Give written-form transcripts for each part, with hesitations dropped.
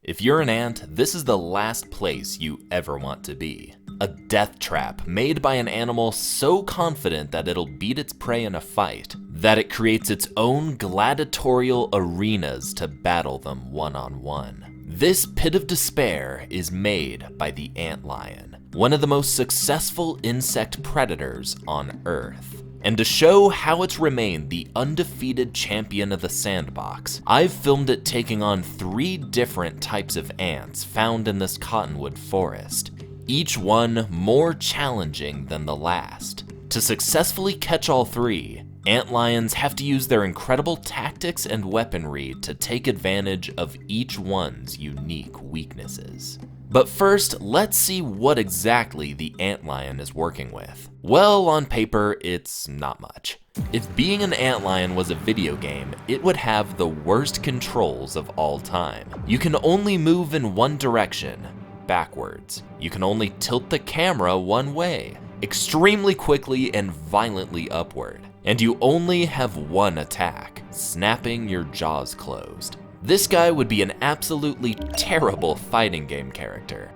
If you're an ant, this is the last place you ever want to be. A death trap made by an animal so confident that it'll beat its prey in a fight, that it creates its own gladiatorial arenas to battle them one-on-one. This pit of despair is made by the antlion, one of the most successful insect predators on Earth. And to show how it's remained the undefeated champion of the sandbox, I've filmed it taking on 3 different types of ants found in this cottonwood forest, each one more challenging than the last. To successfully catch all 3, antlions have to use their incredible tactics and weaponry to take advantage of each one's unique weaknesses. But first, let's see what exactly the antlion is working with. Well, on paper, it's not much. If being an antlion was a video game, it would have the worst controls of all time. You can only move in one direction, backwards. You can only tilt the camera one way, extremely quickly and violently upward. And you only have one attack, snapping your jaws closed. This guy would be an absolutely terrible fighting game character.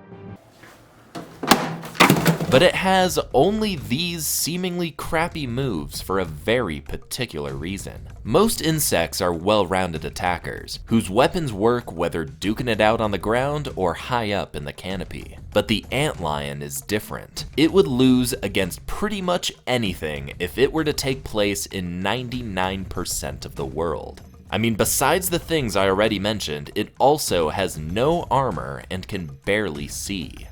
But it has only these seemingly crappy moves for a very particular reason. Most insects are well-rounded attackers, whose weapons work whether duking it out on the ground or high up in the canopy. But the antlion is different. It would lose against pretty much anything if it were to take place in 99% of the world. I mean, besides the things I already mentioned, it also has no armor and can barely see.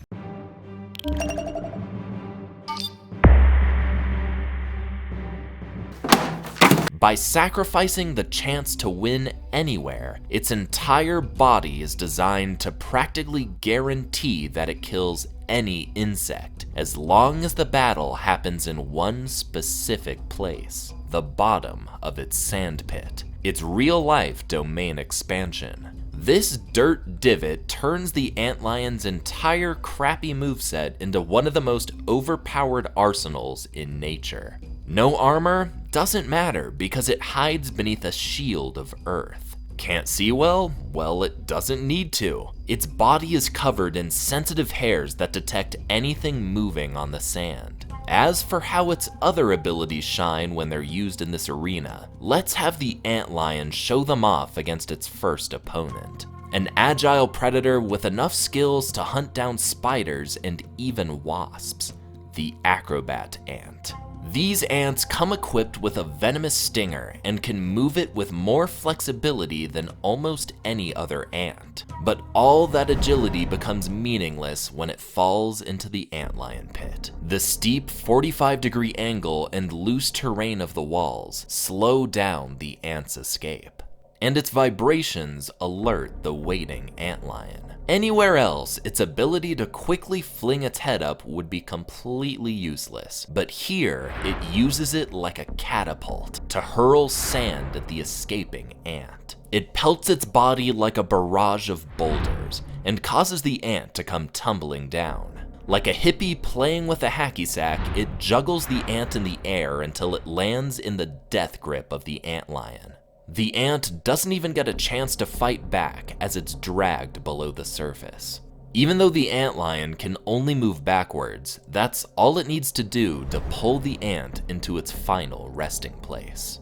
By sacrificing the chance to win anywhere, its entire body is designed to practically guarantee that it kills any insect, as long as the battle happens in one specific place, the bottom of its sandpit, its real-life domain expansion. This dirt divot turns the antlion's entire crappy moveset into one of the most overpowered arsenals in nature. No armor? Doesn't matter because it hides beneath a shield of earth. Can't see well? Well, it doesn't need to. Its body is covered in sensitive hairs that detect anything moving on the sand. As for how its other abilities shine when they're used in this arena, let's have the antlion show them off against its first opponent. An agile predator with enough skills to hunt down spiders and even wasps, the acrobat ant. These ants come equipped with a venomous stinger and can move it with more flexibility than almost any other ant. But all that agility becomes meaningless when it falls into the antlion pit. The steep 45-degree angle and loose terrain of the walls slow down the ant's escape, and its vibrations alert the waiting antlion. Anywhere else, its ability to quickly fling its head up would be completely useless, but here it uses it like a catapult to hurl sand at the escaping ant. It pelts its body like a barrage of boulders and causes the ant to come tumbling down. Like a hippie playing with a hacky sack, it juggles the ant in the air until it lands in the death grip of the antlion. The ant doesn't even get a chance to fight back as it's dragged below the surface. Even though the antlion can only move backwards, that's all it needs to do to pull the ant into its final resting place.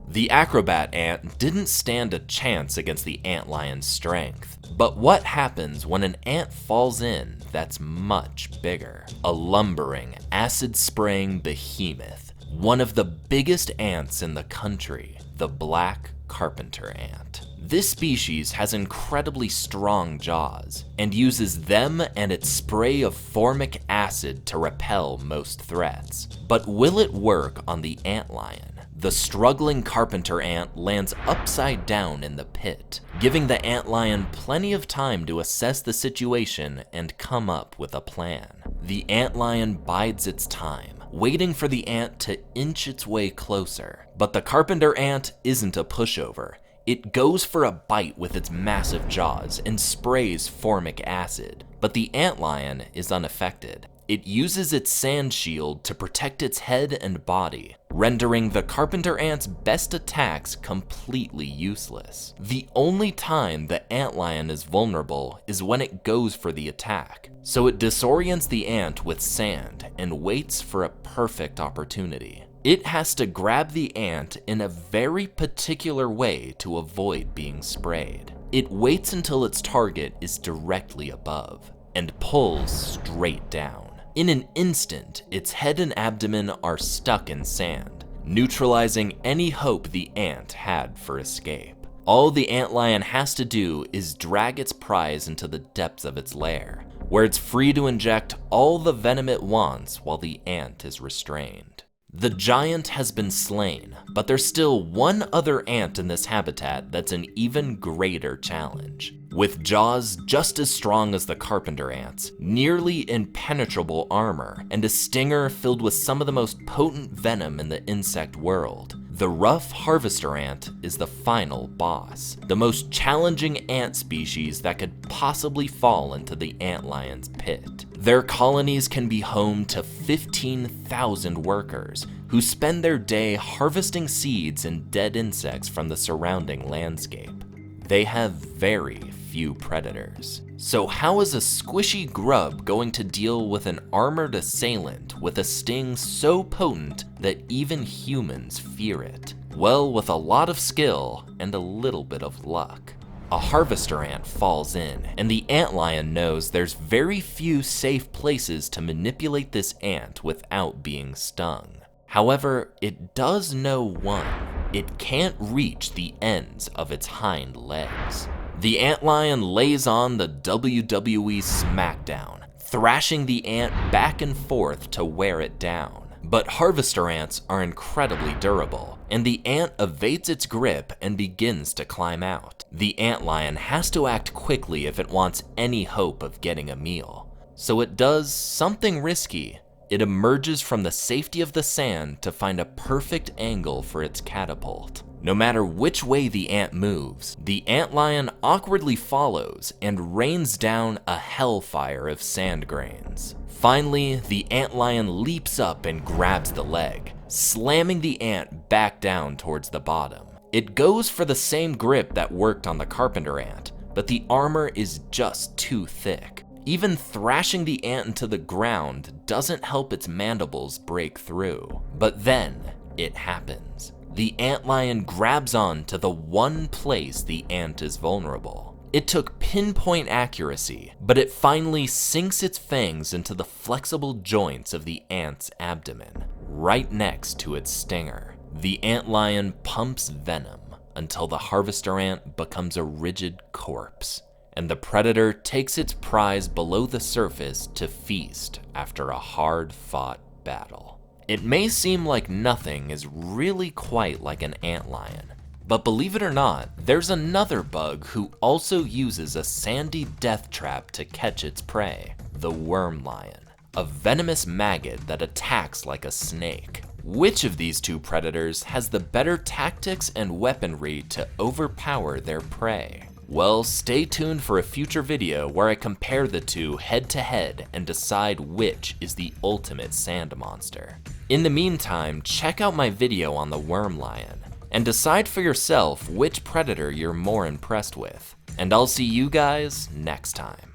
The acrobat ant didn't stand a chance against the antlion's strength. But what happens when an ant falls in that's much bigger? A lumbering, acid-spraying behemoth, one of the biggest ants in the country. The black carpenter ant. This species has incredibly strong jaws and uses them and its spray of formic acid to repel most threats. But will it work on the antlion? The struggling carpenter ant lands upside down in the pit, giving the antlion plenty of time to assess the situation and come up with a plan. The antlion bides its time, waiting for the ant to inch its way closer. But the carpenter ant isn't a pushover. It goes for a bite with its massive jaws and sprays formic acid. But the antlion is unaffected. it uses its sand shield to protect its head and body, rendering the carpenter ant's best attacks completely useless. The only time the antlion is vulnerable is when it goes for the attack, so it disorients the ant with sand and waits for a perfect opportunity. It has to grab the ant in a very particular way to avoid being sprayed. It waits until its target is directly above and pulls straight down. In an instant, its head and abdomen are stuck in sand, neutralizing any hope the ant had for escape. All the antlion has to do is drag its prize into the depths of its lair, where it's free to inject all the venom it wants while the ant is restrained. The giant has been slain, but there's still one other ant in this habitat that's an even greater challenge. With jaws just as strong as the carpenter ants, nearly impenetrable armor, and a stinger filled with some of the most potent venom in the insect world, the rough harvester ant is the final boss, the most challenging ant species that could possibly fall into the antlion's pit. Their colonies can be home to 15,000 workers who spend their day harvesting seeds and dead insects from the surrounding landscape. They have very few predators. So how is a squishy grub going to deal with an armored assailant with a sting so potent that even humans fear it? Well, with a lot of skill and a little bit of luck. A harvester ant falls in, and the antlion knows there's very few safe places to manipulate this ant without being stung. However, it does know one. It can't reach the ends of its hind legs. The antlion lays on the WWE SmackDown, thrashing the ant back and forth to wear it down. But harvester ants are incredibly durable, and the ant evades its grip and begins to climb out. The antlion has to act quickly if it wants any hope of getting a meal. So it does something risky. It emerges from the safety of the sand to find a perfect angle for its catapult. No matter which way the ant moves, the antlion awkwardly follows and rains down a hellfire of sand grains. Finally, the antlion leaps up and grabs the leg, slamming the ant back down towards the bottom. It goes for the same grip that worked on the carpenter ant, but the armor is just too thick. Even thrashing the ant into the ground doesn't help its mandibles break through. But then, it happens. The antlion grabs on to the one place the ant is vulnerable. It took pinpoint accuracy, but it finally sinks its fangs into the flexible joints of the ant's abdomen, right next to its stinger. The antlion pumps venom until the harvester ant becomes a rigid corpse, and the predator takes its prize below the surface to feast after a hard-fought battle. It may seem like nothing is really quite like an antlion, but believe it or not, there's another bug who also uses a sandy death trap to catch its prey, the worm lion, a venomous maggot that attacks like a snake. Which of these two predators has the better tactics and weaponry to overpower their prey? Well, stay tuned for a future video where I compare the two head to head and decide which is the ultimate sand monster. In the meantime, check out my video on the worm lion and decide for yourself which predator you're more impressed with. And I'll see you guys next time.